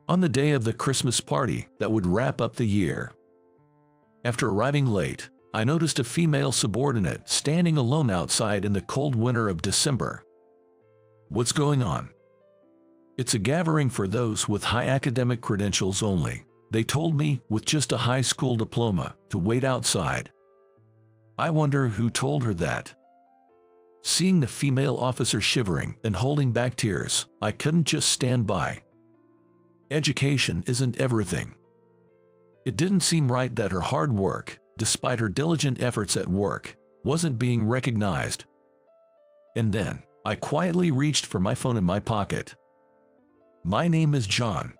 On the day of the Christmas party that would wrap up the year. After arriving late, I noticed a female subordinate standing alone outside in the cold winter of December. What's going on? It's a gathering for those with high academic credentials only, they told me, with just a high school diploma, to wait outside. I wonder who told her that. Seeing the female officer shivering and holding back tears, I couldn't just stand by. Education isn't everything. It didn't seem right that her hard work, despite her diligent efforts at work, wasn't being recognized. And then, I quietly reached for my phone in my pocket. My name is John.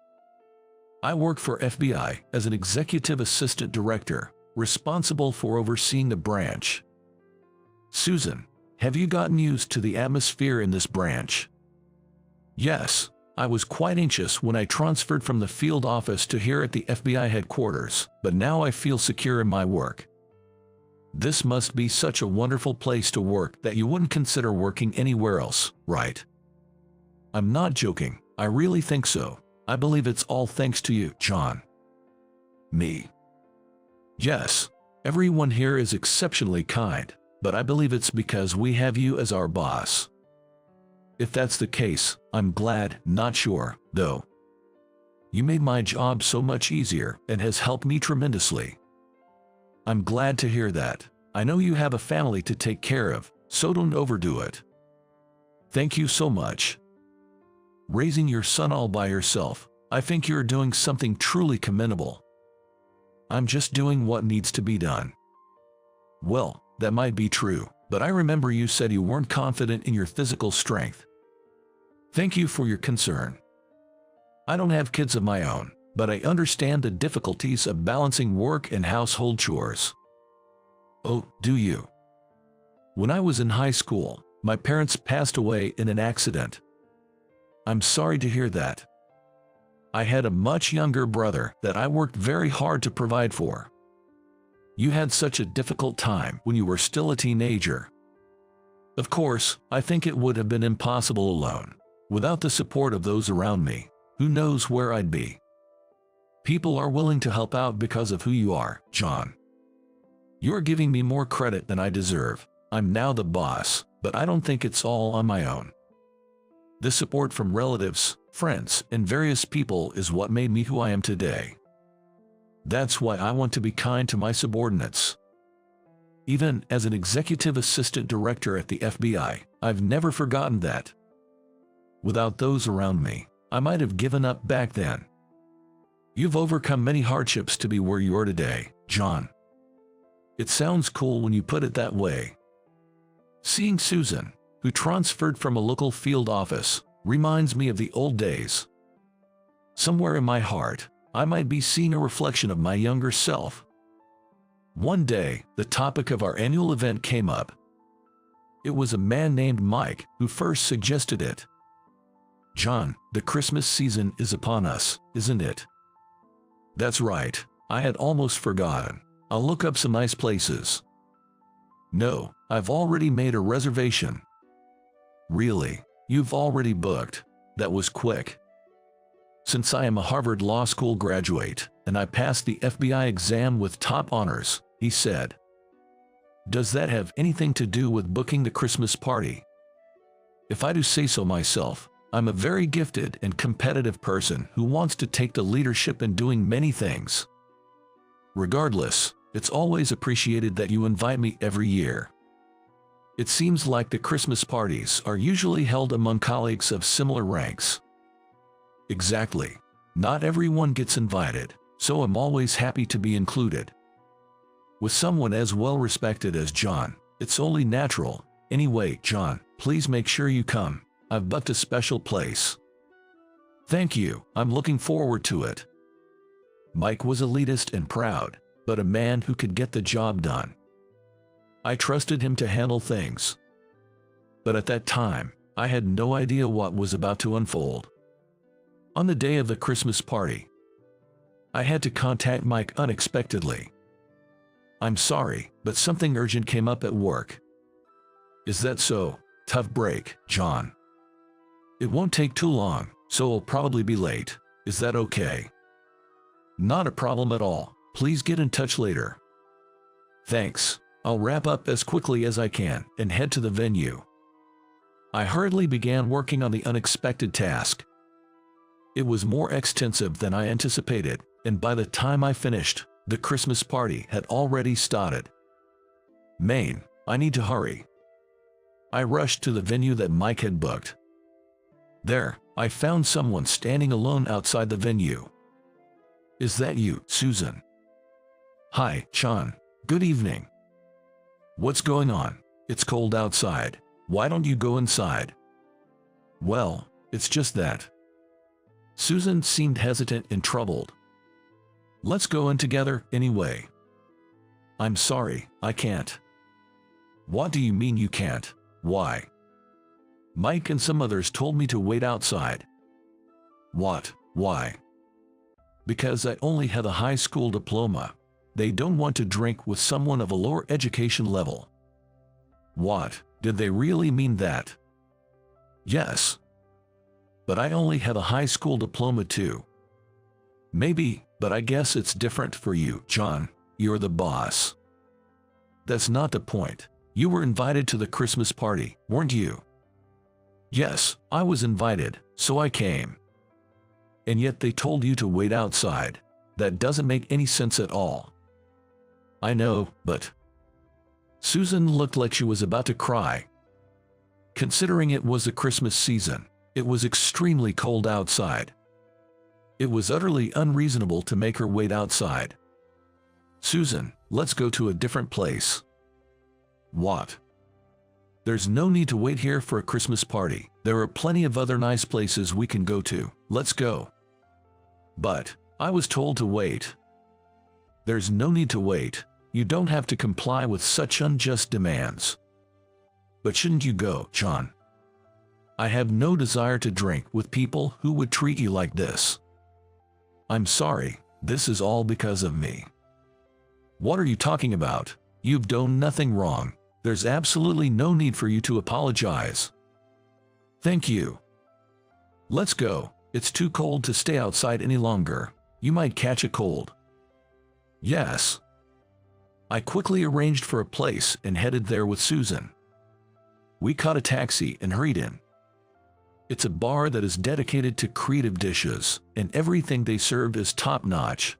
I work for FBI as an executive assistant director, responsible for overseeing the branch. Susan, have you gotten used to the atmosphere in this branch? Yes, I was quite anxious when I transferred from the field office to here at the FBI headquarters, but now I feel secure in my work. This must be such a wonderful place to work that you wouldn't consider working anywhere else, right? I'm not joking, I really think so. I believe it's all thanks to you, John. Me. Yes, everyone here is exceptionally kind, but I believe it's because we have you as our boss. If that's the case, I'm glad, not sure, though. You made my job so much easier and has helped me tremendously. I'm glad to hear that. I know you have a family to take care of, so don't overdo it. Thank you so much. Raising your son all by yourself, I think you're doing something truly commendable. I'm just doing what needs to be done. Well, that might be true, but I remember you said you weren't confident in your physical strength. Thank you for your concern. I don't have kids of my own, but I understand the difficulties of balancing work and household chores. Oh, do you? When I was in high school, my parents passed away in an accident. I'm sorry to hear that. I had a much younger brother that I worked very hard to provide for. You had such a difficult time when you were still a teenager. Of course, I think it would have been impossible alone. Without the support of those around me, who knows where I'd be. People are willing to help out because of who you are, John. You're giving me more credit than I deserve. I'm now the boss, but I don't think it's all on my own. The support from relatives, friends, and various people is what made me who I am today. That's why I want to be kind to my subordinates. Even as an executive assistant director at the FBI, I've never forgotten that. Without those around me, I might have given up back then. You've overcome many hardships to be where you are today, John. It sounds cool when you put it that way. Seeing Susan, who transferred from a local field office, reminds me of the old days. Somewhere in my heart, I might be seeing a reflection of my younger self. One day, the topic of our annual event came up. It was a man named Mike who first suggested it. John, the Christmas season is upon us, isn't it? That's right, I had almost forgotten. I'll look up some nice places. No, I've already made a reservation. Really? You've already booked? That was quick. Since I am a Harvard Law School graduate, and I passed the FBI exam with top honors, he said. Does that have anything to do with booking the Christmas party? If I do say so myself, I'm a very gifted and competitive person who wants to take the leadership in doing many things. Regardless, it's always appreciated that you invite me every year. It seems like the Christmas parties are usually held among colleagues of similar ranks. Exactly. Not everyone gets invited, so I'm always happy to be included. With someone as well respected as John, it's only natural. Anyway, John, please make sure you come. I've booked a special place. Thank you, I'm looking forward to it. Mike was elitist and proud, but a man who could get the job done. I trusted him to handle things. But at that time, I had no idea what was about to unfold. On the day of the Christmas party, I had to contact Mike unexpectedly. I'm sorry, but something urgent came up at work. Is that so? Tough break, John. It won't take too long, so I'll probably be late. Is that okay? Not a problem at all. Please get in touch later. Thanks. I'll wrap up as quickly as I can and head to the venue. I hurriedly began working on the unexpected task. It was more extensive than I anticipated, and by the time I finished, the Christmas party had already started. Man, I need to hurry. I rushed to the venue that Mike had booked. There, I found someone standing alone outside the venue. Is that you, Susan? Hi, Sean. Good evening. What's going on? It's cold outside. Why don't you go inside? Well, it's just that. Susan seemed hesitant and troubled. Let's go in together anyway. I'm sorry, I can't. What do you mean you can't? Why? Mike and some others told me to wait outside. What? Why? Because I only have a high school diploma. They don't want to drink with someone of a lower education level. What? Did they really mean that? Yes. But I only have a high school diploma too. Maybe, but I guess it's different for you, John. You're the boss. That's not the point. You were invited to the Christmas party, weren't you? Yes, I was invited, so I came. And yet they told you to wait outside. That doesn't make any sense at all. I know, but... Susan looked like she was about to cry. Considering it was the Christmas season, it was extremely cold outside. It was utterly unreasonable to make her wait outside. Susan, let's go to a different place. What? There's no need to wait here for a Christmas party. There are plenty of other nice places we can go to. Let's go. But, I was told to wait. There's no need to wait. You don't have to comply with such unjust demands. But shouldn't you go, John? I have no desire to drink with people who would treat you like this. I'm sorry, this is all because of me. What are you talking about? You've done nothing wrong. There's absolutely no need for you to apologize. Thank you. Let's go. It's too cold to stay outside any longer. You might catch a cold. Yes. I quickly arranged for a place and headed there with Susan. We caught a taxi and hurried in. It's a bar that is dedicated to creative dishes, and everything they serve is top-notch.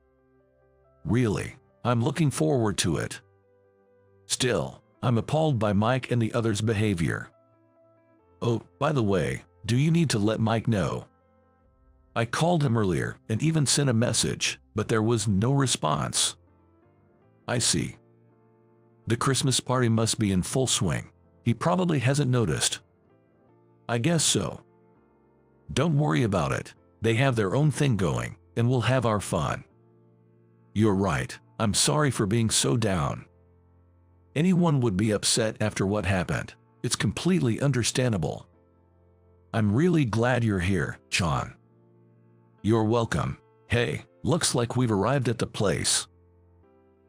Really, I'm looking forward to it. Still, I'm appalled by Mike and the others' behavior. Oh, by the way, do you need to let Mike know? I called him earlier and even sent a message, but there was no response. I see. The Christmas party must be in full swing. He probably hasn't noticed. I guess so. Don't worry about it. They have their own thing going, and we'll have our fun. You're right. I'm sorry for being so down. Anyone would be upset after what happened. It's completely understandable. I'm really glad you're here, John. You're welcome. Hey, looks like we've arrived at the place.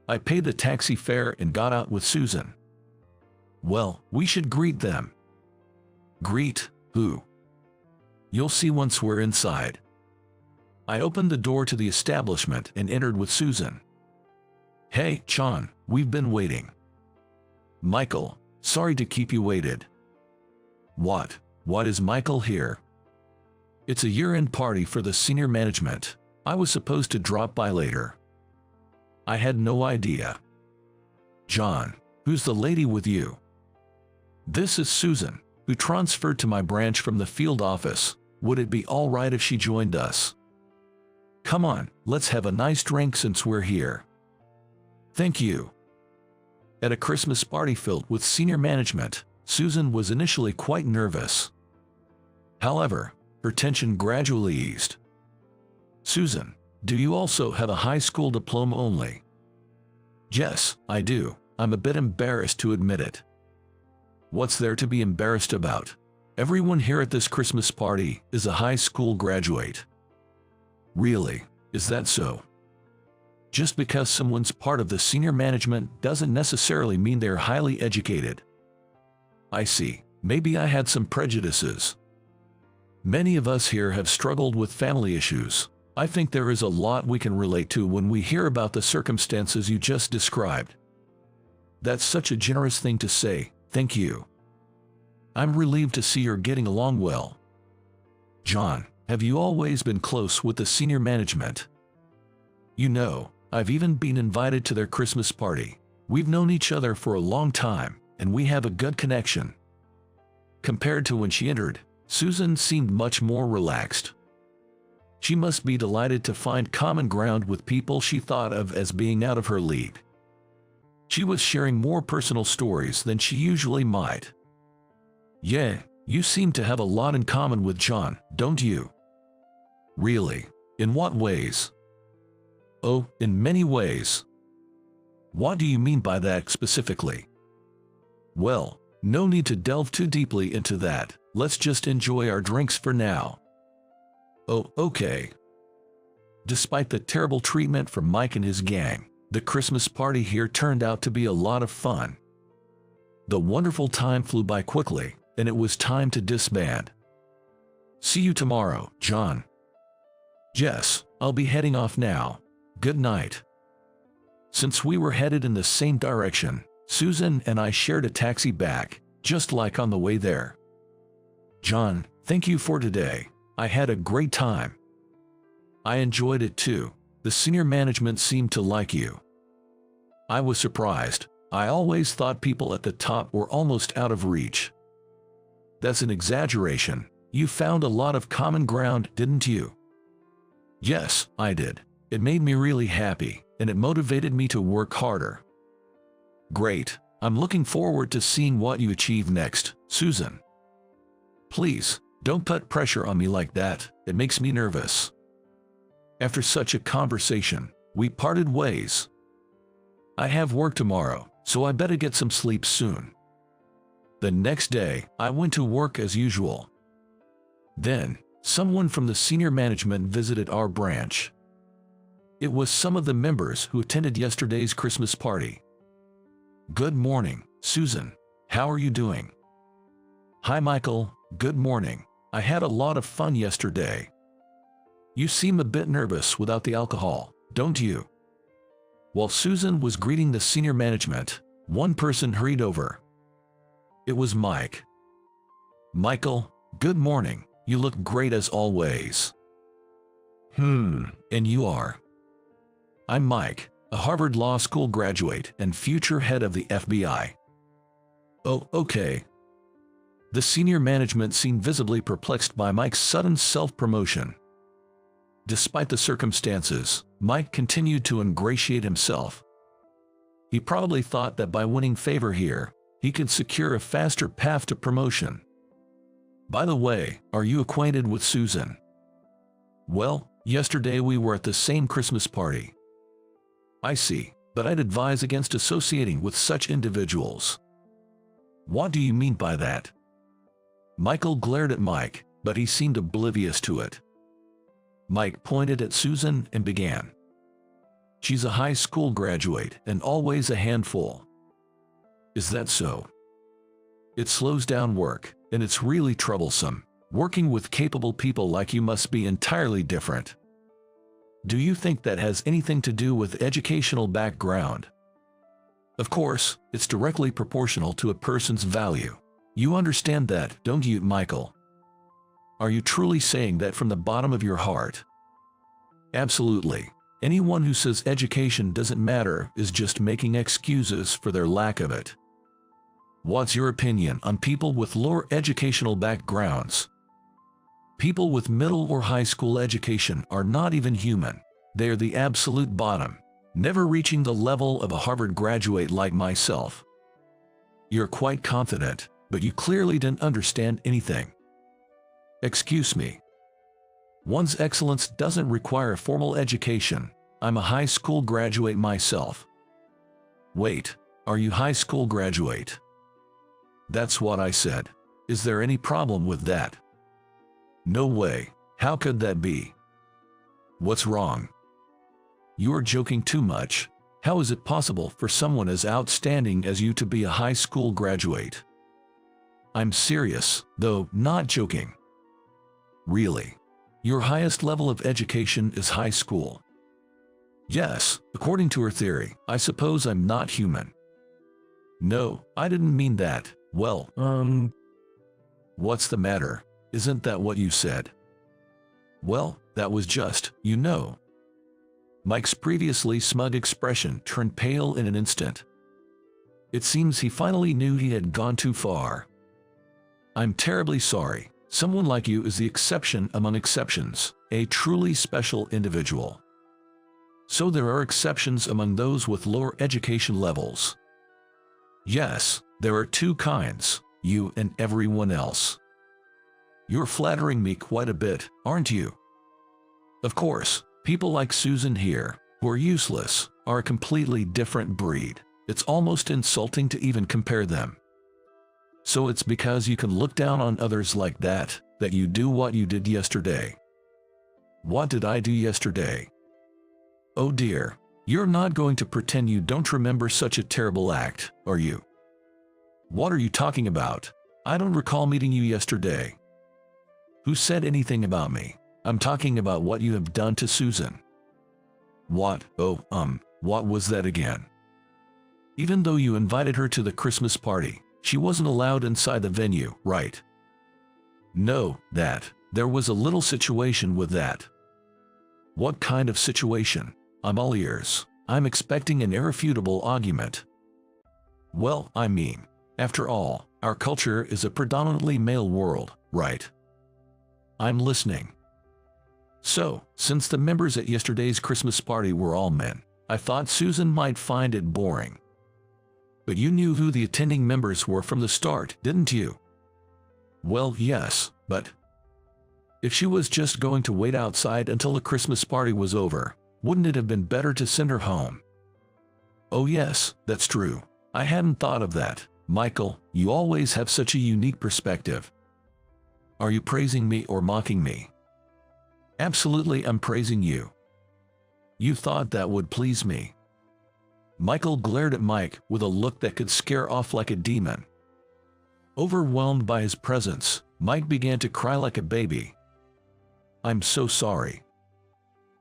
I paid the taxi fare and got out with Susan. Well, we should greet them. Greet who? You'll see once we're inside. I opened the door to the establishment and entered with Susan. Hey, Sean, we've been waiting. Michael, sorry to keep you waited. What is Michael here? It's a year-end party for the senior management. I was supposed to drop by later. I had no idea. John, who's the lady with you? This is Susan, who transferred to my branch from the field office. Would it be all right if she joined us? Come on, let's have a nice drink since we're here. Thank you. At a Christmas party filled with senior management, Susan was initially quite nervous. However, her tension gradually eased. Susan, do you also have a high school diploma only? Yes, I do. I'm a bit embarrassed to admit it. What's there to be embarrassed about? Everyone here at this Christmas party is a high school graduate. Really, is that so? Just because someone's part of the senior management doesn't necessarily mean they're highly educated. I see. Maybe I had some prejudices. Many of us here have struggled with family issues. I think there is a lot we can relate to when we hear about the circumstances you just described. That's such a generous thing to say, thank you. I'm relieved to see you're getting along well. John, have you always been close with the senior management? You know, I've even been invited to their Christmas party. We've known each other for a long time, and we have a good connection. Compared to when she entered, Susan seemed much more relaxed. She must be delighted to find common ground with people she thought of as being out of her league. She was sharing more personal stories than she usually might. Yeah, you seem to have a lot in common with John, don't you? Really? In what ways? Oh, in many ways. What do you mean by that specifically? Well, no need to delve too deeply into that. Let's just enjoy our drinks for now. Oh, okay. Despite the terrible treatment from Mike and his gang, the Christmas party here turned out to be a lot of fun. The wonderful time flew by quickly, and it was time to disband. See you tomorrow, John. Jess, I'll be heading off now. Good night. Since we were headed in the same direction, Susan and I shared a taxi back, just like on the way there. John, thank you for today. I had a great time. I enjoyed it too. The senior management seemed to like you. I was surprised. I always thought people at the top were almost out of reach. That's an exaggeration. You found a lot of common ground, didn't you? Yes, I did. It made me really happy, and it motivated me to work harder. Great. I'm looking forward to seeing what you achieve next, Susan. Please, don't put pressure on me like that. It makes me nervous. After such a conversation, we parted ways. I have work tomorrow, so I better get some sleep soon. The next day, I went to work as usual. Then, someone from the senior management visited our branch. It was some of the members who attended yesterday's Christmas party. Good morning, Susan. How are you doing? Hi, Michael. Good morning. I had a lot of fun yesterday. You seem a bit nervous without the alcohol, don't you? While Susan was greeting the senior management, one person hurried over. It was Mike. Michael, good morning. You look great as always. And you are? I'm Mike, a Harvard Law School graduate and future head of the FBI. Oh, okay. The senior management seemed visibly perplexed by Mike's sudden self-promotion. Despite the circumstances, Mike continued to ingratiate himself. He probably thought that by winning favor here, he could secure a faster path to promotion. By the way, are you acquainted with Susan? Well, yesterday we were at the same Christmas party. I see, but I'd advise against associating with such individuals. What do you mean by that? Michael glared at Mike, but he seemed oblivious to it. Mike pointed at Susan and began. She's a high school graduate and always a handful. Is that so? It slows down work, and it's really troublesome. Working with capable people like you must be entirely different. Do you think that has anything to do with educational background? Of course, it's directly proportional to a person's value. You understand that, don't you, Michael? Are you truly saying that from the bottom of your heart? Absolutely. Anyone who says education doesn't matter is just making excuses for their lack of it. What's your opinion on people with lower educational backgrounds? People with middle or high school education are not even human. They are the absolute bottom, never reaching the level of a Harvard graduate like myself. You're quite confident, but you clearly didn't understand anything. Excuse me. One's excellence doesn't require a formal education. I'm a high school graduate myself. Wait, are you high school graduate? That's what I said. Is there any problem with that? No way. How could that be? What's wrong? You are joking too much. How is it possible for someone as outstanding as you to be a high school graduate? I'm serious, though not joking. Really? Your highest level of education is high school. Yes, according to her theory, I suppose I'm not human. No, I didn't mean that. Well, what's the matter? Isn't that what you said? Well, that was just, you know. Mike's previously smug expression turned pale in an instant. It seems he finally knew he had gone too far. I'm terribly sorry. Someone like you is the exception among exceptions, a truly special individual. So there are exceptions among those with lower education levels. Yes, there are two kinds, you and everyone else. You're flattering me quite a bit, aren't you? Of course, people like Susan here, who are useless, are a completely different breed. It's almost insulting to even compare them. So it's because you can look down on others like that, that you do what you did yesterday. What did I do yesterday? Oh dear, you're not going to pretend you don't remember such a terrible act, are you? What are you talking about? I don't recall meeting you yesterday. Who said anything about me? I'm talking about what you have done to Susan. What? Oh, what was that again? Even though you invited her to the Christmas party, she wasn't allowed inside the venue, right? No, there was a little situation with that. What kind of situation? I'm all ears. I'm expecting an irrefutable argument. Well, I mean, after all, our culture is a predominantly male world, right? I'm listening. So, since the members at yesterday's Christmas party were all men, I thought Susan might find it boring. But you knew who the attending members were from the start, didn't you? Well, yes, but if she was just going to wait outside until the Christmas party was over, wouldn't it have been better to send her home? Oh yes, that's true. I hadn't thought of that. Michael, you always have such a unique perspective. Are you praising me or mocking me? Absolutely, I'm praising you. You thought that would please me. Michael glared at Mike with a look that could scare off like a demon. Overwhelmed by his presence, Mike began to cry like a baby. I'm so sorry.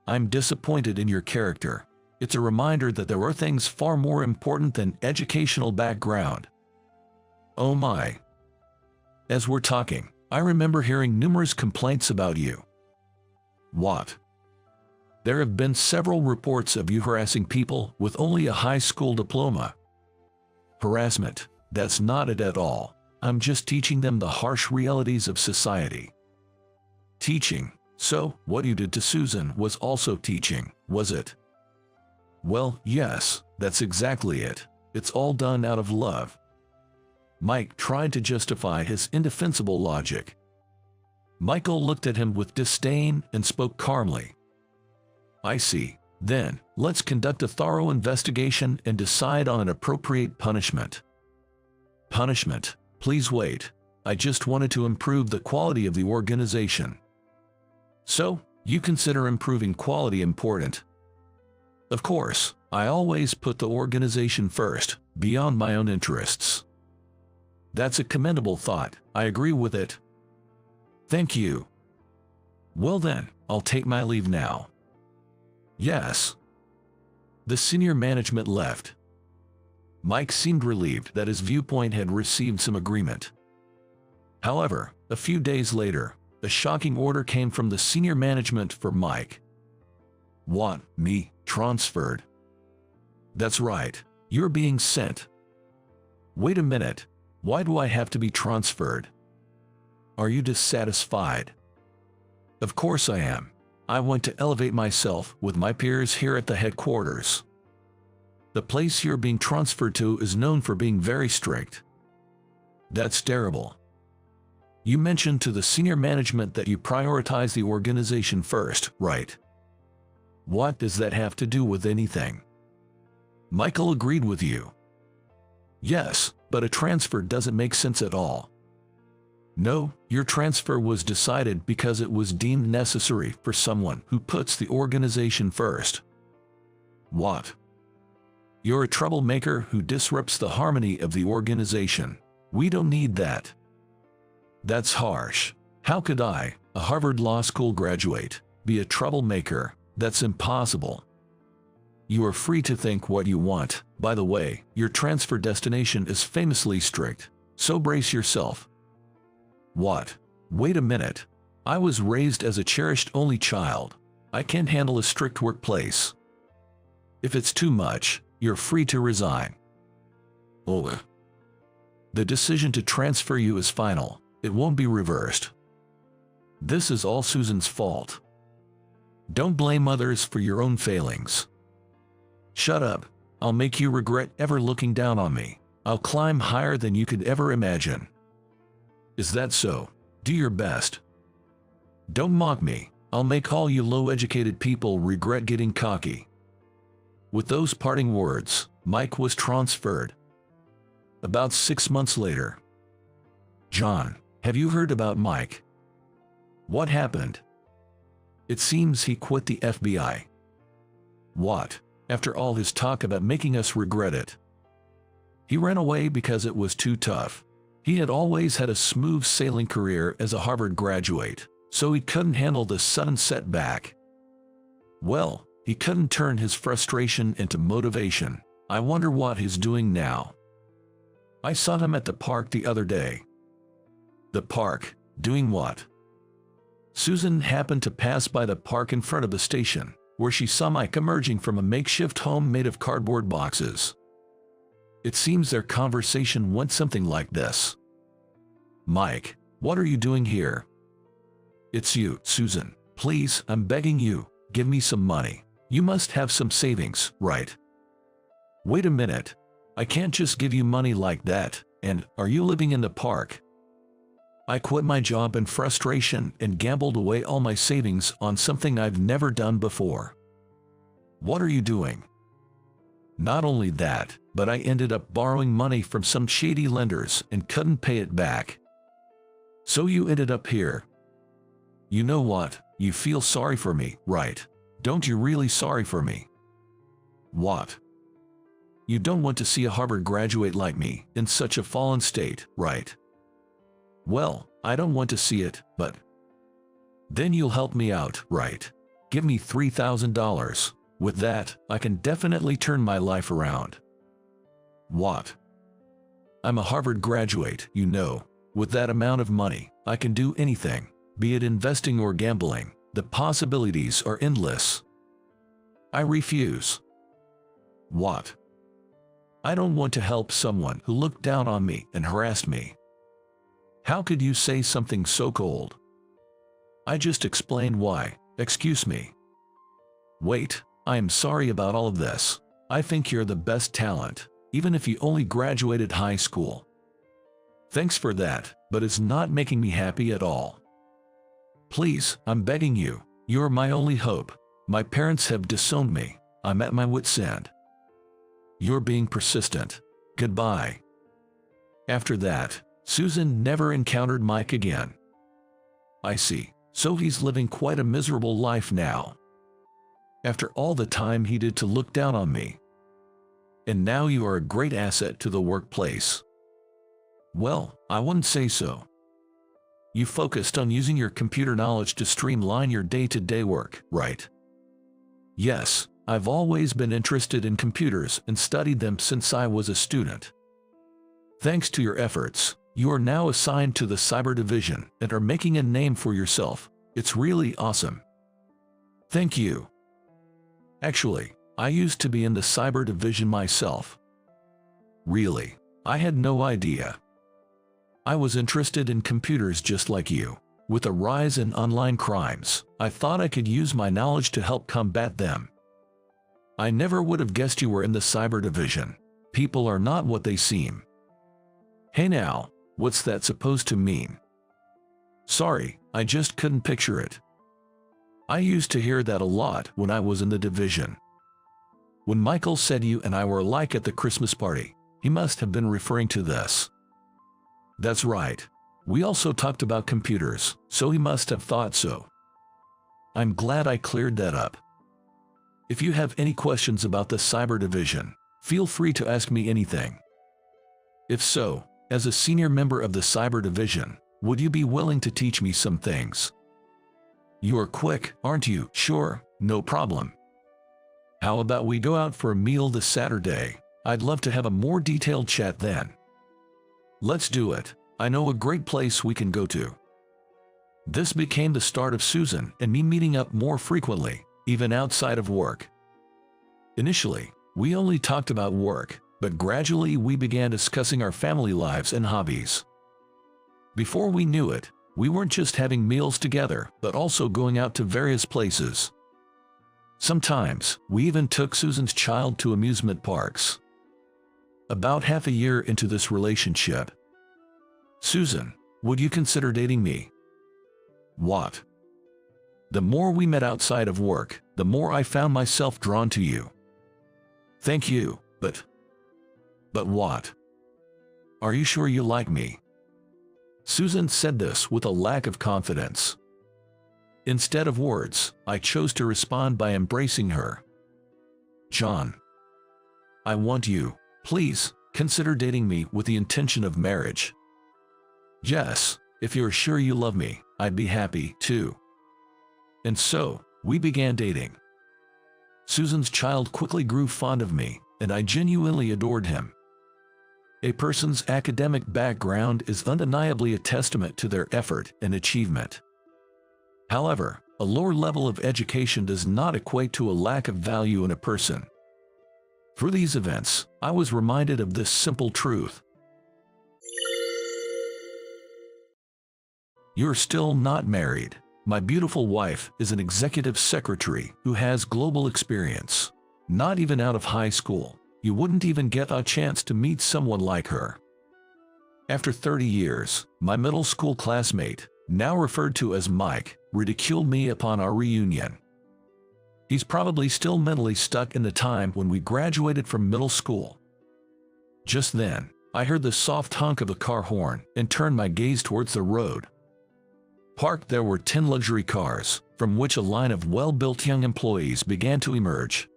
I'm disappointed in your character. It's a reminder that there are things far more important than educational background. Oh my. As we're talking, I remember hearing numerous complaints about you. What? There have been several reports of you harassing people with only a high school diploma. Harassment, that's not it at all. I'm just teaching them the harsh realities of society. Teaching. So, what you did to Susan was also teaching, was it? Well, yes, that's exactly it. It's all done out of love. Mike tried to justify his indefensible logic. Michael looked at him with disdain and spoke calmly. I see. Then, let's conduct a thorough investigation and decide on an appropriate punishment. Punishment? Please wait. I just wanted to improve the quality of the organization. So, you consider improving quality important? Of course, I always put the organization first, beyond my own interests. That's a commendable thought. I agree with it. Thank you. Well then, I'll take my leave now. Yes. The senior management left. Mike seemed relieved that his viewpoint had received some agreement. However, a few days later, a shocking order came from the senior management for Mike. What? Me? Transferred? That's right. You're being sent. Wait a minute. Why do I have to be transferred? Are you dissatisfied? Of course I am. I want to elevate myself with my peers here at the headquarters. The place you're being transferred to is known for being very strict. That's terrible. You mentioned to the senior management that you prioritize the organization first, right? What does that have to do with anything? Michael agreed with you. Yes, but a transfer doesn't make sense at all. No, your transfer was decided because it was deemed necessary for someone who puts the organization first. What? You're a troublemaker who disrupts the harmony of the organization. We don't need that. That's harsh. How could I? a Harvard Law School graduate, be a troublemaker. That's impossible. You are free to think what you want. By the way, your transfer destination is famously strict, so brace yourself. What? Wait a minute. I was raised as a cherished only child. I can't handle a strict workplace. If it's too much, you're free to resign. Oh. The decision to transfer you is final. It won't be reversed. This is all Susan's fault. Don't blame others for your own failings. Shut up. I'll make you regret ever looking down on me. I'll climb higher than you could ever imagine. Is that so? Do your best. Don't mock me. I'll make all you low-educated people regret getting cocky. With those parting words, Mike was transferred. About 6 months later. John, have you heard about Mike? What happened? It seems he quit the FBI. What? After all his talk about making us regret it. He ran away because it was too tough. He had always had a smooth sailing career as a Harvard graduate, so he couldn't handle the sudden setback. Well, he couldn't turn his frustration into motivation. I wonder what he's doing now. I saw him at the park the other day. The park? Doing what? Susan happened to pass by the park in front of the station, where she saw Mike emerging from a makeshift home made of cardboard boxes. It seems their conversation went something like this. Mike, what are you doing here? It's you, Susan. Please, I'm begging you, give me some money. You must have some savings, right? Wait a minute. I can't just give you money like that. And, are you living in the park? I quit my job in frustration and gambled away all my savings on something I've never done before. What are you doing? Not only that, but I ended up borrowing money from some shady lenders and couldn't pay it back. So you ended up here. You know what? You feel sorry for me, right? Don't you really sorry for me? What? You don't want to see a Harvard graduate like me in such a fallen state, right? Well, I don't want to see it, but then you'll help me out, right? Give me $3,000. With that, I can definitely turn my life around. What? I'm a Harvard graduate, you know. With that amount of money, I can do anything, be it investing or gambling. The possibilities are endless. I refuse. What? I don't want to help someone who looked down on me and harassed me. How could you say something so cold? I just explained why. Excuse me. Wait, I am sorry about all of this. I think you're the best talent, even if you only graduated high school. Thanks for that, but it's not making me happy at all. Please, I'm begging you. You're my only hope. My parents have disowned me. I'm at my wit's end. You're being persistent. Goodbye. After that, Susan never encountered Mike again. I see. So he's living quite a miserable life now. After all the time he did to look down on me. And now you are a great asset to the workplace. Well, I wouldn't say so. You focused on using your computer knowledge to streamline your day-to-day work, right? Yes, I've always been interested in computers and studied them since I was a student. Thanks to your efforts, you are now assigned to the cyber division and are making a name for yourself. It's really awesome. Thank you. Actually, I used to be in the cyber division myself. Really? I had no idea. I was interested in computers just like you. With the rise in online crimes, I thought I could use my knowledge to help combat them. I never would have guessed you were in the cyber division. People are not what they seem. Hey now, what's that supposed to mean? Sorry, I just couldn't picture it. I used to hear that a lot when I was in the division. When Michael said you and I were alike at the Christmas party, he must have been referring to this. That's right. We also talked about computers, so he must have thought so. I'm glad I cleared that up. If you have any questions about the cyber division, feel free to ask me anything. If so, as a senior member of the cyber division, would you be willing to teach me some things? You're quick, aren't you? Sure, no problem. How about we go out for a meal this Saturday? I'd love to have a more detailed chat then. Let's do it. I know a great place we can go to. This became the start of Susan and me meeting up more frequently, even outside of work. Initially, we only talked about work, but gradually we began discussing our family lives and hobbies. Before we knew it, we weren't just having meals together, but also going out to various places. Sometimes, we even took Susan's child to amusement parks. About half a year into this relationship. Susan, would you consider dating me? What? The more we met outside of work, the more I found myself drawn to you. Thank you, but what? Are you sure you like me? Susan said this with a lack of confidence. Instead of words, I chose to respond by embracing her. John, I want you. Please, consider dating me with the intention of marriage. Yes, if you're sure you love me, I'd be happy too. And so, we began dating. Susan's child quickly grew fond of me, and I genuinely adored him. A person's academic background is undeniably a testament to their effort and achievement. However, a lower level of education does not equate to a lack of value in a person. Through these events, I was reminded of this simple truth. You're still not married. My beautiful wife is an executive secretary who has global experience. Not even out of high school, you wouldn't even get a chance to meet someone like her. After 30 years, my middle school classmate, now referred to as Mike, ridiculed me upon our reunion. He's probably still mentally stuck in the time when we graduated from middle school. Just then, I heard the soft honk of a car horn and turned my gaze towards the road. Parked there were 10 luxury cars, from which a line of well-built young employees began to emerge.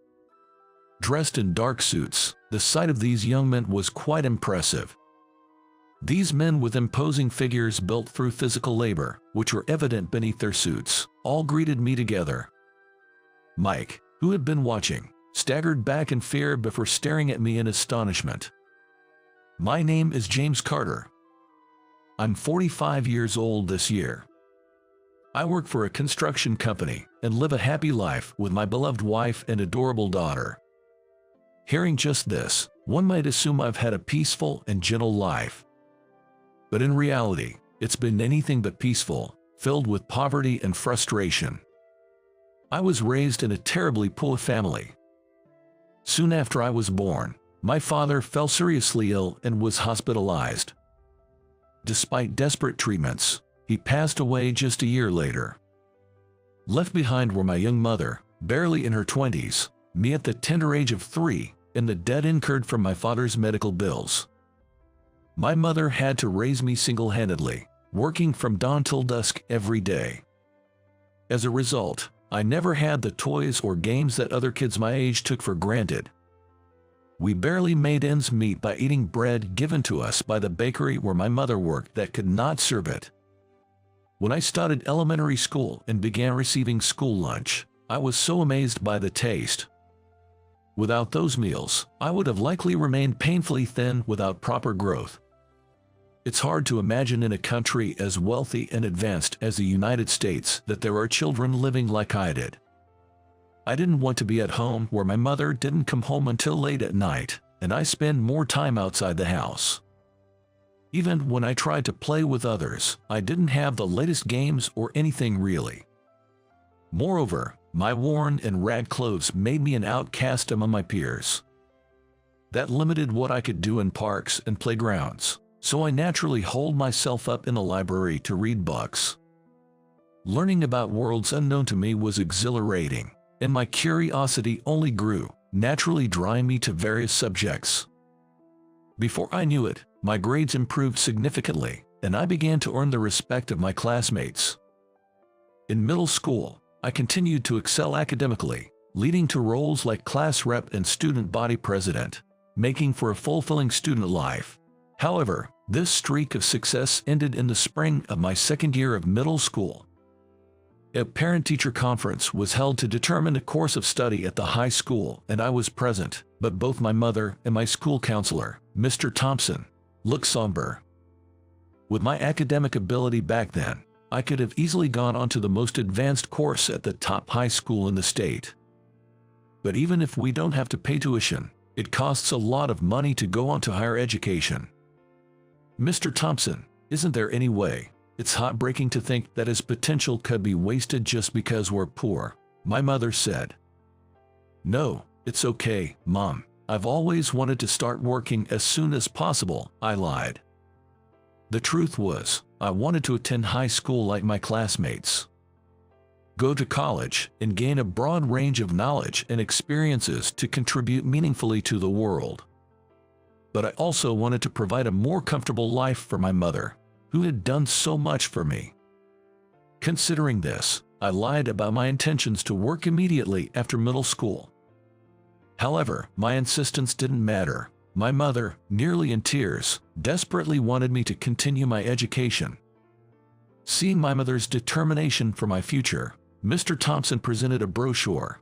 Dressed in dark suits, the sight of these young men was quite impressive. These men with imposing figures built through physical labor, which were evident beneath their suits, all greeted me together. Mike, who had been watching, staggered back in fear before staring at me in astonishment. My name is James Carter. I'm 45 years old this year. I work for a construction company and live a happy life with my beloved wife and adorable daughter. Hearing just this, one might assume I've had a peaceful and gentle life. But in reality, it's been anything but peaceful, filled with poverty and frustration. I was raised in a terribly poor family. Soon after I was born, my father fell seriously ill and was hospitalized. Despite desperate treatments, he passed away just a year later. Left behind were my young mother, barely in her 20s, me at the tender age of 3, and the debt incurred from my father's medical bills. My mother had to raise me single-handedly, working from dawn till dusk every day. As a result, I never had the toys or games that other kids my age took for granted. We barely made ends meet by eating bread given to us by the bakery where my mother worked that could not serve it. When I started elementary school and began receiving school lunch, I was so amazed by the taste. Without those meals, I would have likely remained painfully thin without proper growth. It's hard to imagine in a country as wealthy and advanced as the United States that there are children living like I did. I didn't want to be at home where my mother didn't come home until late at night, and I spend more time outside the house. Even when I tried to play with others, I didn't have the latest games or anything really. Moreover, my worn and ragged clothes made me an outcast among my peers. That limited what I could do in parks and playgrounds, so I naturally holed myself up in a library to read books. Learning about worlds unknown to me was exhilarating, and my curiosity only grew, naturally drawing me to various subjects. Before I knew it, my grades improved significantly, and I began to earn the respect of my classmates. In middle school, I continued to excel academically, leading to roles like class rep and student body president, making for a fulfilling student life. However, this streak of success ended in the spring of my second year of middle school. A parent-teacher conference was held to determine a course of study at the high school, and I was present, but both my mother and my school counselor, Mr. Thompson, looked somber. With my academic ability back then, I could have easily gone on to the most advanced course at the top high school in the state. But even if we don't have to pay tuition, it costs a lot of money to go on to higher education. Mr. Thompson, isn't there any way? It's heartbreaking to think that his potential could be wasted just because we're poor, my mother said. No, it's okay, Mom. I've always wanted to start working as soon as possible, I lied. The truth was, I wanted to attend high school like my classmates, go to college, and gain a broad range of knowledge and experiences to contribute meaningfully to the world. But I also wanted to provide a more comfortable life for my mother, who had done so much for me. Considering this, I lied about my intentions to work immediately after middle school. However, my insistence didn't matter. My mother, nearly in tears, desperately wanted me to continue my education. Seeing my mother's determination for my future, Mr. Thompson presented a brochure.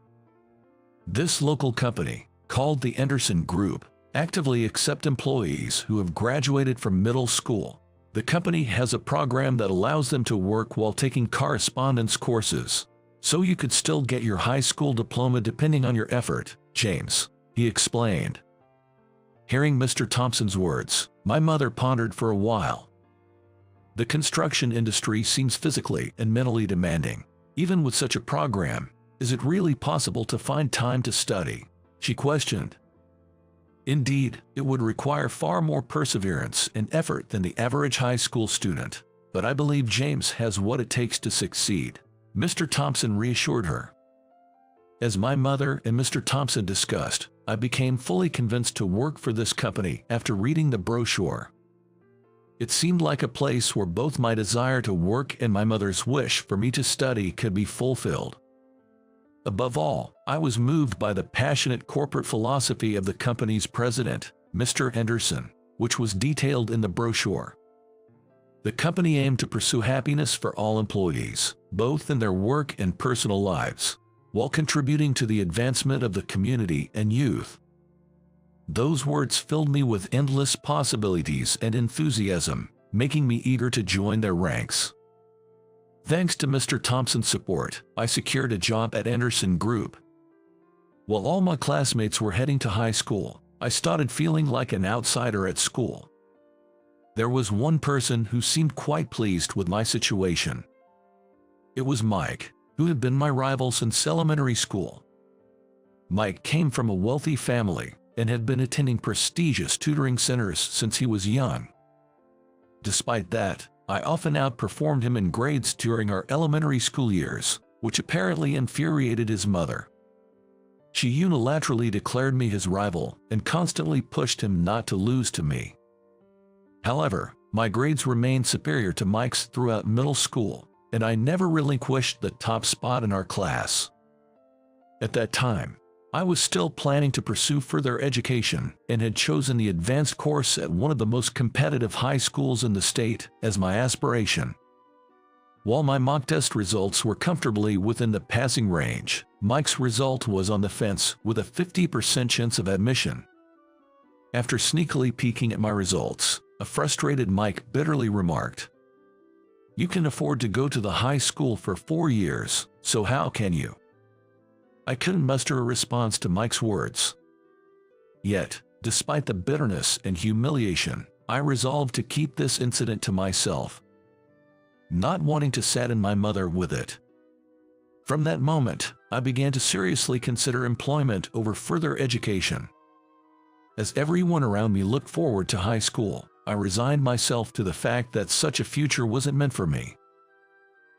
This local company, called the Anderson Group, actively accepts employees who have graduated from middle school. The company has a program that allows them to work while taking correspondence courses, so you could still get your high school diploma depending on your effort, James, he explained. Hearing Mr. Thompson's words, my mother pondered for a while. The construction industry seems physically and mentally demanding. Even with such a program, is it really possible to find time to study? She questioned. Indeed, it would require far more perseverance and effort than the average high school student, but I believe James has what it takes to succeed, Mr. Thompson reassured her. As my mother and Mr. Thompson discussed, I became fully convinced to work for this company after reading the brochure. It seemed like a place where both my desire to work and my mother's wish for me to study could be fulfilled. Above all, I was moved by the passionate corporate philosophy of the company's president, Mr. Anderson, which was detailed in the brochure. The company aimed to pursue happiness for all employees, both in their work and personal lives, while contributing to the advancement of the community and youth. Those words filled me with endless possibilities and enthusiasm, making me eager to join their ranks. Thanks to Mr. Thompson's support, I secured a job at Anderson Group. While all my classmates were heading to high school, I started feeling like an outsider at school. There was one person who seemed quite pleased with my situation. It was Mike, who had been my rival since elementary school. Mike came from a wealthy family and had been attending prestigious tutoring centers since he was young. Despite that, I often outperformed him in grades during our elementary school years, which apparently infuriated his mother. She unilaterally declared me his rival and constantly pushed him not to lose to me. However, my grades remained superior to Mike's throughout middle school, and I never relinquished the top spot in our class. At that time, I was still planning to pursue further education and had chosen the advanced course at one of the most competitive high schools in the state as my aspiration. While my mock test results were comfortably within the passing range, Mike's result was on the fence with a 50% chance of admission. After sneakily peeking at my results, a frustrated Mike bitterly remarked, "You can afford to go to the high school for 4 years, so how can you?" I couldn't muster a response to Mike's words. Yet, despite the bitterness and humiliation, I resolved to keep this incident to myself, not wanting to sadden my mother with it. From that moment, I began to seriously consider employment over further education. As everyone around me looked forward to high school, I resigned myself to the fact that such a future wasn't meant for me.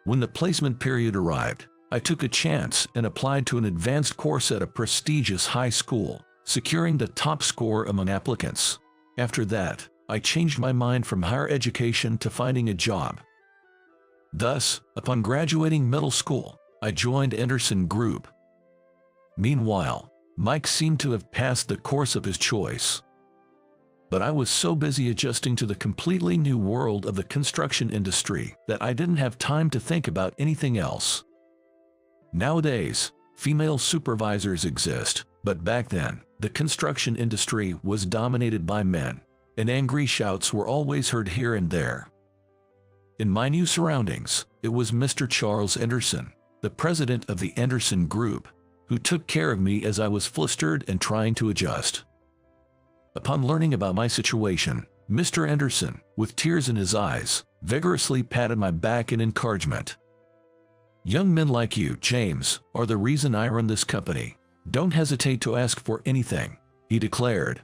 When the placement period arrived, I took a chance and applied to an advanced course at a prestigious high school, securing the top score among applicants. After that, I changed my mind from higher education to finding a job. Thus, upon graduating middle school, I joined Anderson Group. Meanwhile, Mike seemed to have passed the course of his choice. But I was so busy adjusting to the completely new world of the construction industry that I didn't have time to think about anything else. Nowadays, female supervisors exist, but back then, the construction industry was dominated by men, and angry shouts were always heard here and there. In my new surroundings, it was Mr. Charles Anderson, the president of the Anderson Group, who took care of me as I was flustered and trying to adjust. Upon learning about my situation, Mr. Anderson, with tears in his eyes, vigorously patted my back in encouragement. "Young men like you, James, are the reason I run this company. Don't hesitate to ask for anything," he declared.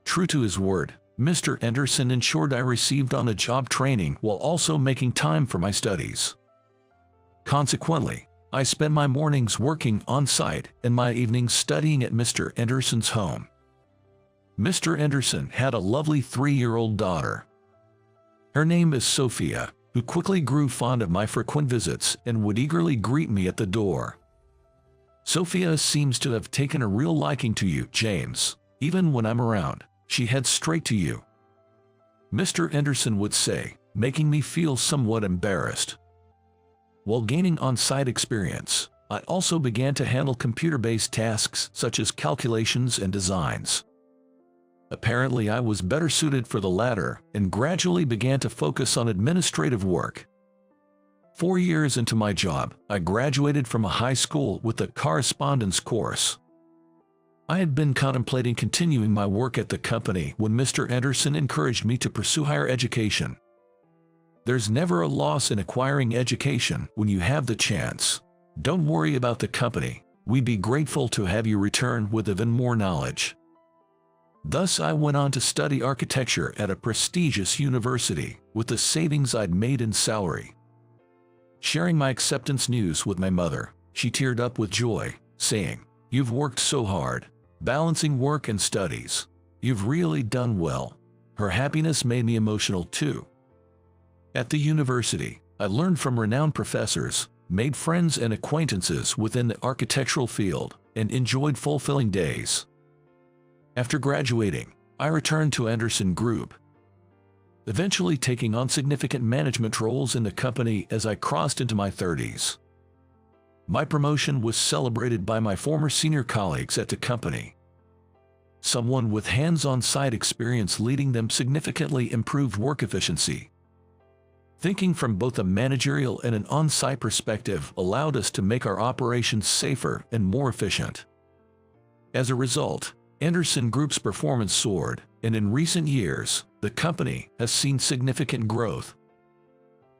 True to his word, Mr. Anderson ensured I received on-the-job training while also making time for my studies. Consequently, I spent my mornings working on-site and my evenings studying at Mr. Anderson's home. Mr. Anderson had a lovely 3-year-old daughter. Her name is Sophia, who quickly grew fond of my frequent visits and would eagerly greet me at the door. "Sophia seems to have taken a real liking to you, James. Even when I'm around, she heads straight to you," Mr. Anderson would say, making me feel somewhat embarrassed. While gaining on-site experience, I also began to handle computer-based tasks such as calculations and designs. Apparently, I was better suited for the latter and gradually began to focus on administrative work. 4 years into my job, I graduated from a high school with a correspondence course. I had been contemplating continuing my work at the company when Mr. Anderson encouraged me to pursue higher education. "There's never a loss in acquiring education when you have the chance. Don't worry about the company. We'd be grateful to have you return with even more knowledge." Thus, I went on to study architecture at a prestigious university with the savings I'd made in salary. Sharing my acceptance news with my mother, she teared up with joy, saying, "You've worked so hard, balancing work and studies. You've really done well." Her happiness made me emotional too. At the university, I learned from renowned professors, made friends and acquaintances within the architectural field, and enjoyed fulfilling days. After graduating, I returned to Anderson Group, eventually taking on significant management roles in the company as I crossed into my 30s. My promotion was celebrated by my former senior colleagues at the company. Someone with hands-on site experience leading them significantly improved work efficiency. Thinking from both a managerial and an on-site perspective allowed us to make our operations safer and more efficient. As a result, Anderson Group's performance soared, and in recent years, the company has seen significant growth.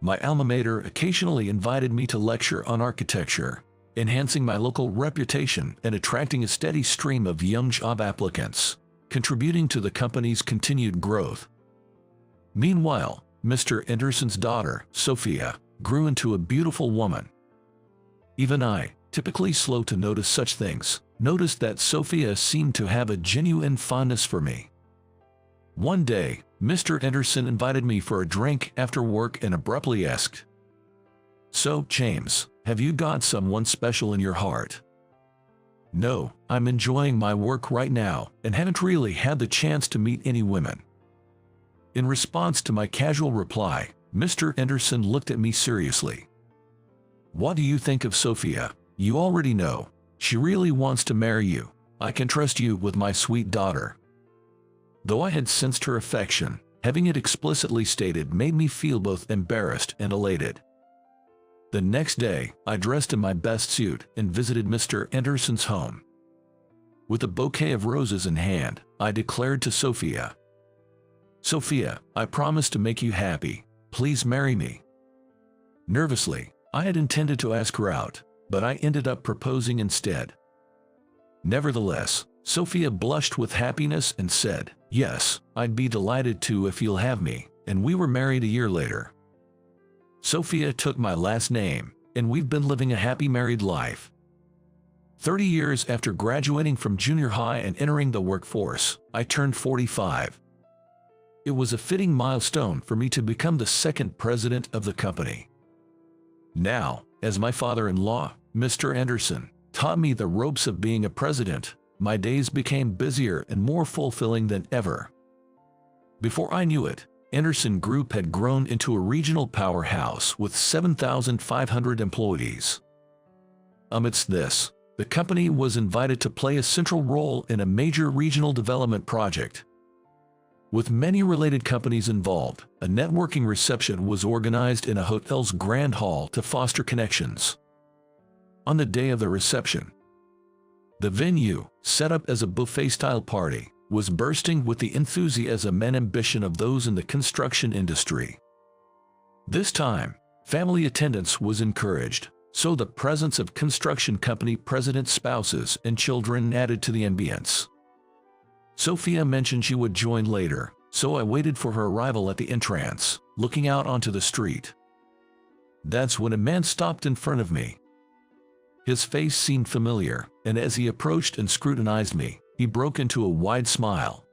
My alma mater occasionally invited me to lecture on architecture, enhancing my local reputation and attracting a steady stream of young job applicants, contributing to the company's continued growth. Meanwhile, Mr. Anderson's daughter, Sophia, grew into a beautiful woman. Even I, typically slow to notice such things, noticed that Sophia seemed to have a genuine fondness for me. One day, Mr. Anderson invited me for a drink after work and abruptly asked, "So, James, have you got someone special in your heart?" "No, I'm enjoying my work right now and haven't really had the chance to meet any women." In response to my casual reply, Mr. Anderson looked at me seriously. "What do you think of Sophia? You already know. She really wants to marry you. I can trust you with my sweet daughter." Though I had sensed her affection, having it explicitly stated made me feel both embarrassed and elated. The next day, I dressed in my best suit and visited Mr. Anderson's home. With a bouquet of roses in hand, I declared to Sophia, "Sophia, I promise to make you happy. Please marry me." Nervously, I had intended to ask her out, but I ended up proposing instead. Nevertheless, Sophia blushed with happiness and said, "Yes, I'd be delighted to if you'll have me," and we were married a year later. Sophia took my last name, and we've been living a happy married life. 30 years after graduating from junior high and entering the workforce, I turned 45. It was a fitting milestone for me to become the second president of the company. Now, as my father-in-law, Mr. Anderson, taught me the ropes of being a president, my days became busier and more fulfilling than ever. Before I knew it, Anderson Group had grown into a regional powerhouse with 7,500 employees. Amidst this, the company was invited to play a central role in a major regional development project. With many related companies involved, a networking reception was organized in a hotel's grand hall to foster connections. On the day of the reception, the venue, set up as a buffet-style party, was bursting with the enthusiasm and ambition of those in the construction industry. This time, family attendance was encouraged, so the presence of construction company presidents' spouses and children added to the ambience. Sophia mentioned she would join later, so I waited for her arrival at the entrance, looking out onto the street. That's when a man stopped in front of me. His face seemed familiar, and as he approached and scrutinized me, he broke into a wide smile.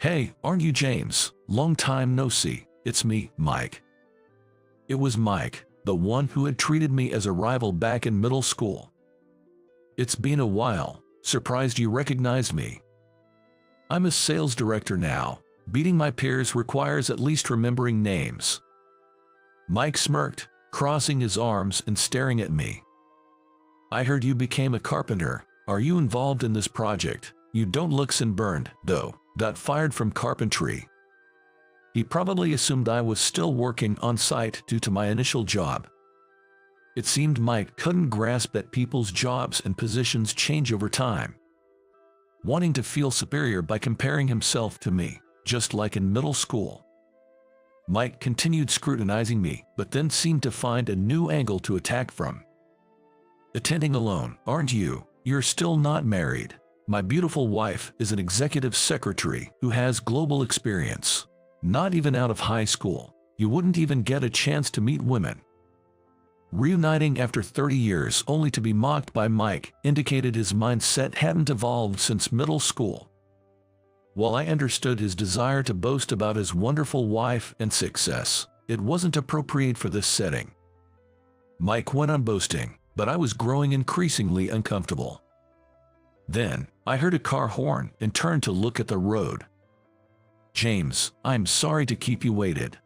"Hey, aren't you James? Long time no see. It's me, Mike." It was Mike, the one who had treated me as a rival back in middle school. "It's been a while. Surprised you recognized me. I'm a sales director now. Beating my peers requires at least remembering names." Mike smirked, crossing his arms and staring at me. "I heard you became a carpenter. Are you involved in this project? You don't look sunburned, though. Got fired from carpentry." He probably assumed I was still working on site due to my initial job. It seemed Mike couldn't grasp that people's jobs and positions change over time. Wanting to feel superior by comparing himself to me, just like in middle school. Mike continued scrutinizing me, but then seemed to find a new angle to attack from. "Attending alone, aren't you? You're still not married. My beautiful wife is an executive secretary who has global experience. Not even out of high school. You wouldn't even get a chance to meet women." Reuniting after 30 years only to be mocked by Mike indicated his mindset hadn't evolved since middle school. While I understood his desire to boast about his wonderful wife and success, it wasn't appropriate for this setting. Mike went on boasting, but I was growing increasingly uncomfortable. Then, I heard a car horn and turned to look at the road. "James, I'm sorry to keep you waited."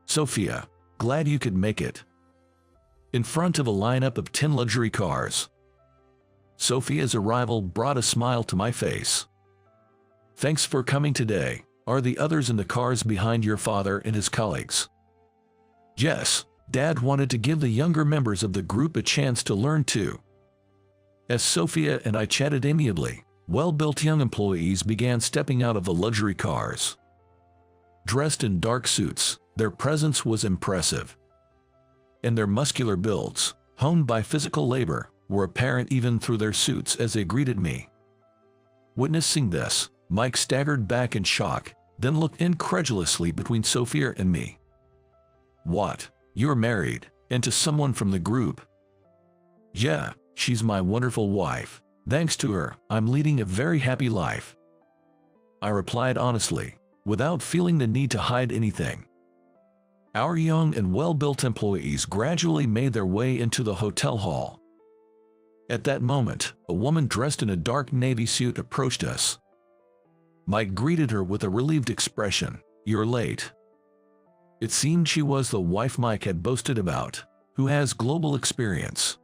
"Sophia, glad you could make it." In front of a lineup of 10 luxury cars. Sophia's arrival brought a smile to my face. "Thanks for coming today. Are the others in the cars behind your father and his colleagues?" "Yes, Dad wanted to give the younger members of the group a chance to learn too." As Sophia and I chatted amiably, well-built young employees began stepping out of the luxury cars. Dressed in dark suits, their presence was impressive. And their muscular builds, honed by physical labor, were apparent even through their suits as they greeted me. Witnessing this, Mike staggered back in shock, then looked incredulously between Sophia and me. "What? You're married, and to someone from the group?" "Yeah, she's my wonderful wife. Thanks to her, I'm leading a very happy life," I replied honestly, without feeling the need to hide anything. Our young and well-built employees gradually made their way into the hotel hall. At that moment, a woman dressed in a dark navy suit approached us. Mike greeted her with a relieved expression. "You're late." It seemed she was the wife Mike had boasted about, who has global experience.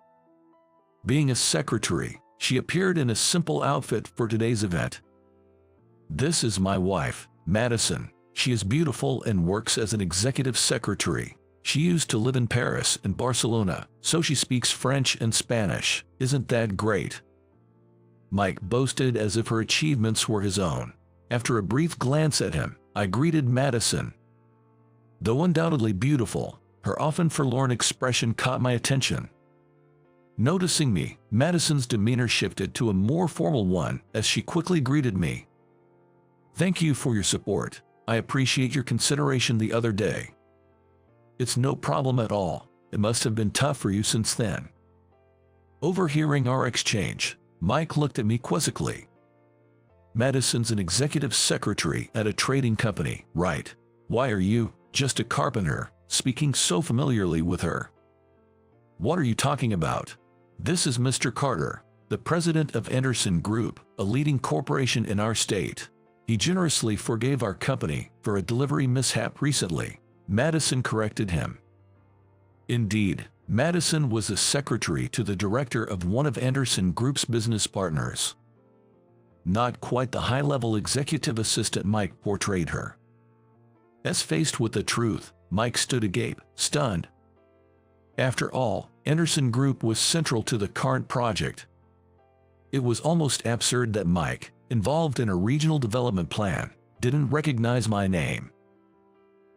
Being a secretary, she appeared in a simple outfit for today's event. "This is my wife, Madison. She is beautiful and works as an executive secretary. She used to live in Paris and Barcelona, so she speaks French and Spanish. Isn't that great?" Mike boasted as if her achievements were his own. After a brief glance at him, I greeted Madison. Though undoubtedly beautiful, her often forlorn expression caught my attention. Noticing me, Madison's demeanor shifted to a more formal one as she quickly greeted me. "Thank you for your support. I appreciate your consideration the other day." "It's no problem at all. It must have been tough for you since then." Overhearing our exchange, Mike looked at me quizzically. "Madison's an executive secretary at a trading company, right? Why are you, just a carpenter, speaking so familiarly with her?" "What are you talking about? This is Mr. Carter, the president of Anderson Group, a leading corporation in our state. He generously forgave our company for a delivery mishap recently," Madison corrected him. "Indeed, Madison was the secretary to the director of one of Anderson Group's business partners. Not quite the high-level executive assistant Mike portrayed her. As faced with the truth, Mike stood agape, stunned. After all, Anderson Group was central to the current project. It was almost absurd that Mike, involved in a regional development plan, didn't recognize my name.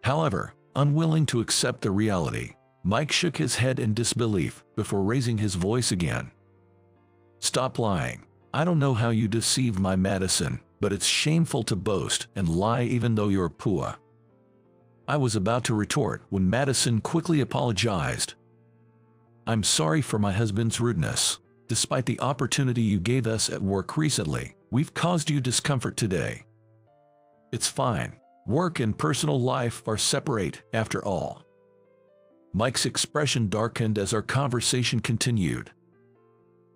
However, unwilling to accept the reality, Mike shook his head in disbelief before raising his voice again. "Stop lying. I don't know how you deceived my Madison, but it's shameful to boast and lie even though you're poor." I was about to retort when Madison quickly apologized. "I'm sorry for my husband's rudeness. Despite the opportunity you gave us at work recently, we've caused you discomfort today. It's fine. Work and personal life are separate, after all." Mike's expression darkened as our conversation continued.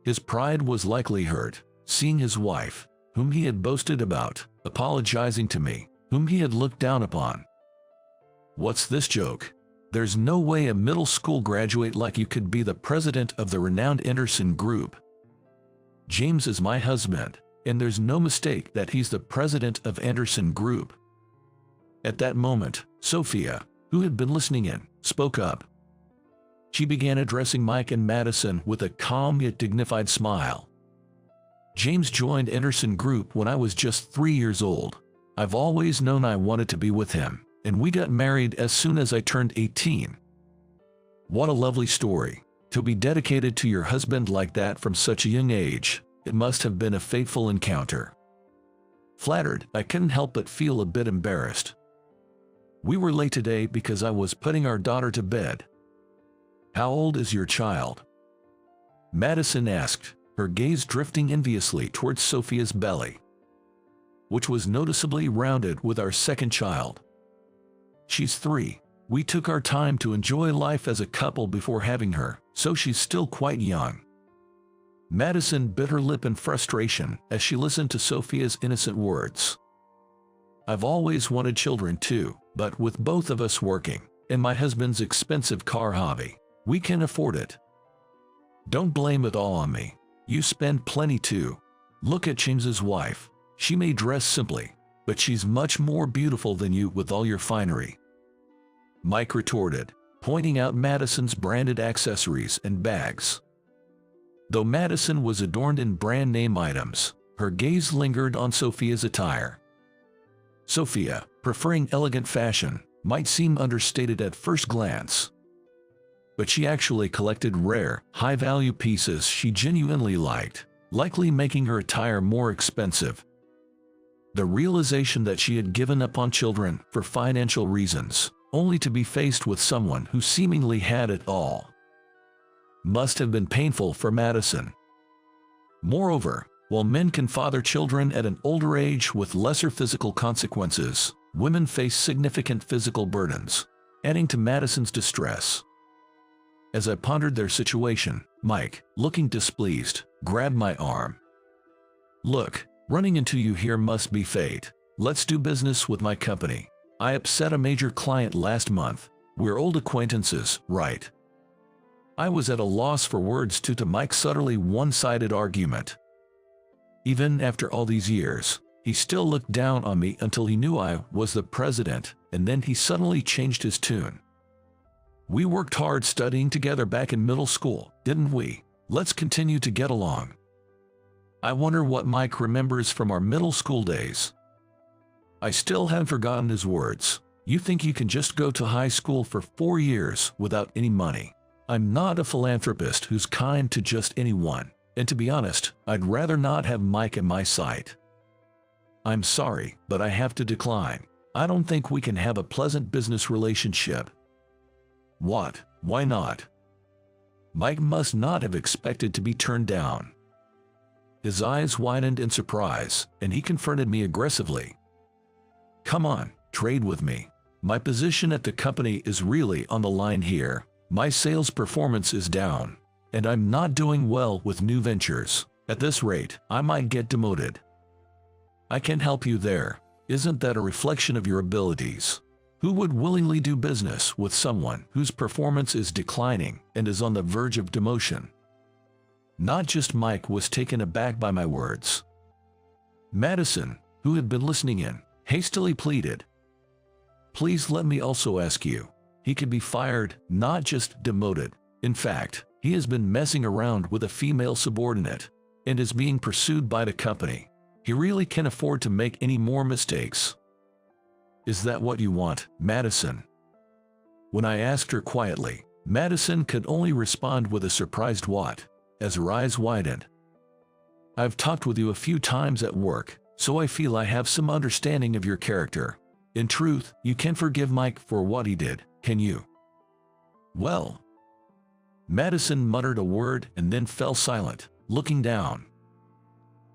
His pride was likely hurt, seeing his wife, whom he had boasted about, apologizing to me, whom he had looked down upon. What's this joke? There's no way a middle school graduate like you could be the president of the renowned Anderson Group. James is my husband, and there's no mistake that he's the president of Anderson Group. At that moment, Sophia, who had been listening in, spoke up. She began addressing Mike and Madison with a calm yet dignified smile. "James joined Anderson Group when I was just 3 years old. I've always known I wanted to be with him, and we got married as soon as I turned 18. What a lovely story. To be dedicated to your husband like that from such a young age, it must have been a fateful encounter." Flattered, I couldn't help but feel a bit embarrassed. "We were late today because I was putting our daughter to bed." "How old is your child?" Madison asked, her gaze drifting enviously towards Sophia's belly, which was noticeably rounded with our second child. "She's 3. We took our time to enjoy life as a couple before having her, so she's still quite young." Madison bit her lip in frustration as she listened to Sophia's innocent words. "I've always wanted children too, but with both of us working, and my husband's expensive car hobby, we can afford it. Don't blame it all on me. You spend plenty too. Look at James's wife. She may dress simply, but she's much more beautiful than you with all your finery." Mike retorted, pointing out Madison's branded accessories and bags. Though Madison was adorned in brand name items, her gaze lingered on Sophia's attire. Sophia, preferring elegant fashion, might seem understated at first glance, but she actually collected rare, high-value pieces she genuinely liked, likely making her attire more expensive. The realization that she had given up on children for financial reasons, only to be faced with someone who seemingly had it all, must have been painful for Madison. Moreover, while men can father children at an older age with lesser physical consequences, women face significant physical burdens, adding to Madison's distress. As I pondered their situation, Mike, looking displeased, grabbed my arm. "Look, running into you here must be fate. Let's do business with my company. I upset a major client last month. We're old acquaintances, right?" I was at a loss for words to Mike's utterly one-sided argument. Even after all these years, he still looked down on me until he knew I was the president, and then he suddenly changed his tune. "We worked hard studying together back in middle school, didn't we? Let's continue to get along." I wonder what Mike remembers from our middle school days. I still haven't forgotten his words. "You think you can just go to high school for 4 years without any money? I'm not a philanthropist who's kind to just anyone, and to be honest, I'd rather not have Mike in my sight. I'm sorry, but I have to decline. I don't think we can have a pleasant business relationship." "What? Why not?" Mike must not have expected to be turned down. His eyes widened in surprise, and he confronted me aggressively. "Come on, trade with me. My position at the company is really on the line here. My sales performance is down, and I'm not doing well with new ventures. At this rate, I might get demoted. I can help you there. Isn't that a reflection of your abilities?" Who would willingly do business with someone whose performance is declining and is on the verge of demotion? Not just Mike was taken aback by my words. Madison, who had been listening in, hastily pleaded, "Please let me also ask you. He could be fired, not just demoted. In fact, he has been messing around with a female subordinate and is being pursued by the company. He really can't afford to make any more mistakes." "Is that what you want, Madison?" When I asked her quietly, Madison could only respond with a surprised "what?" as her eyes widened. "I've talked with you a few times at work, so I feel I have some understanding of your character. In truth, you can forgive Mike for what he did, can you?" "Well..." Madison muttered a word and then fell silent, looking down.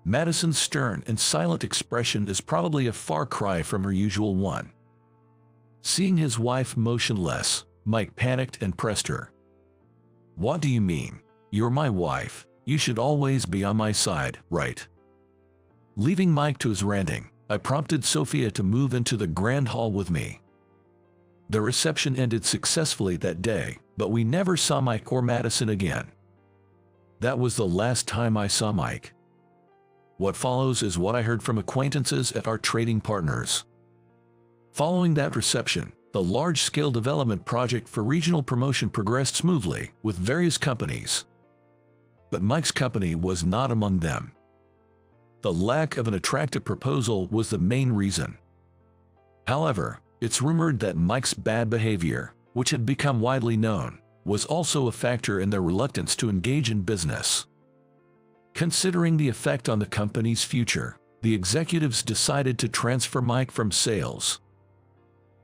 Madison's stern and silent expression is probably a far cry from her usual one. Seeing his wife motionless, Mike panicked and pressed her. "What do you mean? You're my wife. You should always be on my side, right?" Leaving Mike to his ranting, I prompted Sophia to move into the grand hall with me. The reception ended successfully that day, but we never saw Mike or Madison again. That was the last time I saw Mike. What follows is what I heard from acquaintances at our trading partners. Following that reception, the large-scale development project for regional promotion progressed smoothly with various companies. But Mike's company was not among them. The lack of an attractive proposal was the main reason. However, it's rumored that Mike's bad behavior, which had become widely known, was also a factor in their reluctance to engage in business. Considering the effect on the company's future, the executives decided to transfer Mike from sales.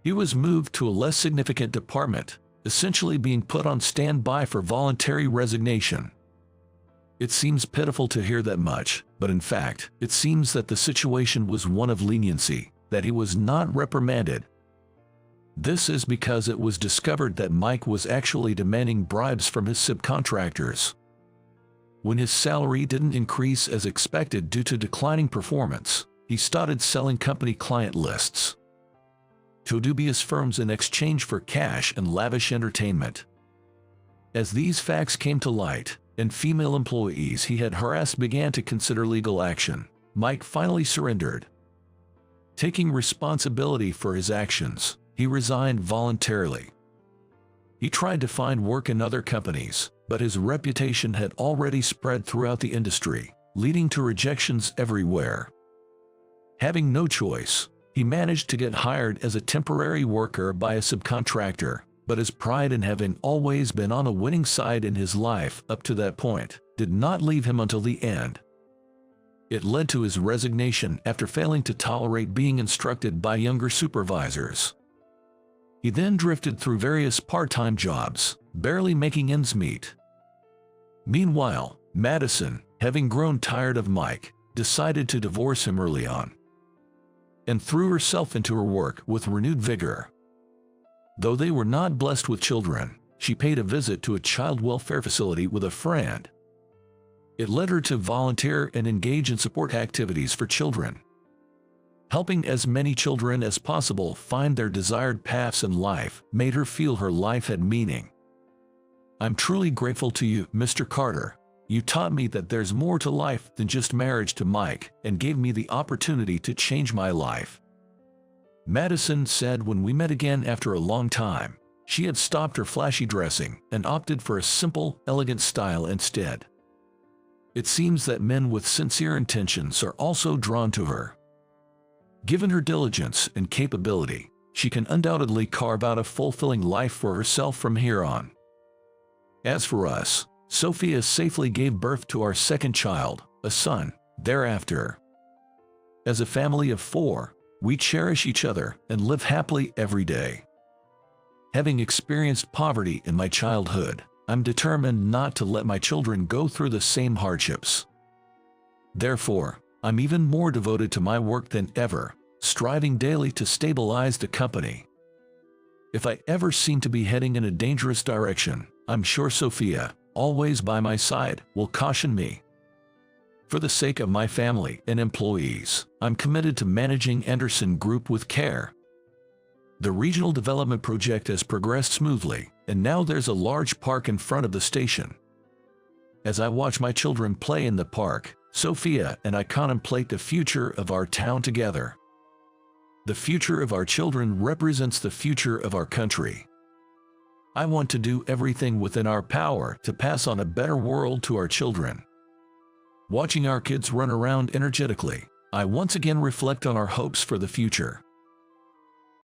He was moved to a less significant department, essentially being put on standby for voluntary resignation. It seems pitiful to hear that much, but in fact, it seems that the situation was one of leniency, that he was not reprimanded. This is because it was discovered that Mike was actually demanding bribes from his subcontractors. When his salary didn't increase as expected due to declining performance, he started selling company client lists to dubious firms in exchange for cash and lavish entertainment. As these facts came to light, and female employees he had harassed began to consider legal action, Mike finally surrendered. Taking responsibility for his actions, he resigned voluntarily. He tried to find work in other companies, but his reputation had already spread throughout the industry, leading to rejections everywhere. Having no choice, he managed to get hired as a temporary worker by a subcontractor, but his pride in having always been on the winning side in his life up to that point did not leave him until the end. It led to his resignation after failing to tolerate being instructed by younger supervisors. He then drifted through various part-time jobs, barely making ends meet. Meanwhile, Madison, having grown tired of Mike, decided to divorce him early on, and threw herself into her work with renewed vigor. Though they were not blessed with children, she paid a visit to a child welfare facility with a friend. It led her to volunteer and engage in support activities for children. Helping as many children as possible find their desired paths in life made her feel her life had meaning. "I'm truly grateful to you, Mr. Carter. You taught me that there's more to life than just marriage to Mike and gave me the opportunity to change my life," Madison said when we met again after a long time. She had stopped her flashy dressing and opted for a simple, elegant style instead. It seems that men with sincere intentions are also drawn to her. Given her diligence and capability, she can undoubtedly carve out a fulfilling life for herself from here on. As for us, Sophia safely gave birth to our second child, a son, thereafter. As a family of 4, we cherish each other and live happily every day. Having experienced poverty in my childhood, I'm determined not to let my children go through the same hardships. Therefore, I'm even more devoted to my work than ever, striving daily to stabilize the company. If I ever seem to be heading in a dangerous direction, I'm sure Sophia, always by my side, will caution me. For the sake of my family and employees, I'm committed to managing Anderson Group with care. The regional development project has progressed smoothly, and now there's a large park in front of the station. As I watch my children play in the park, Sophia and I contemplate the future of our town together. The future of our children represents the future of our country. I want to do everything within our power to pass on a better world to our children. Watching our kids run around energetically, I once again reflect on our hopes for the future.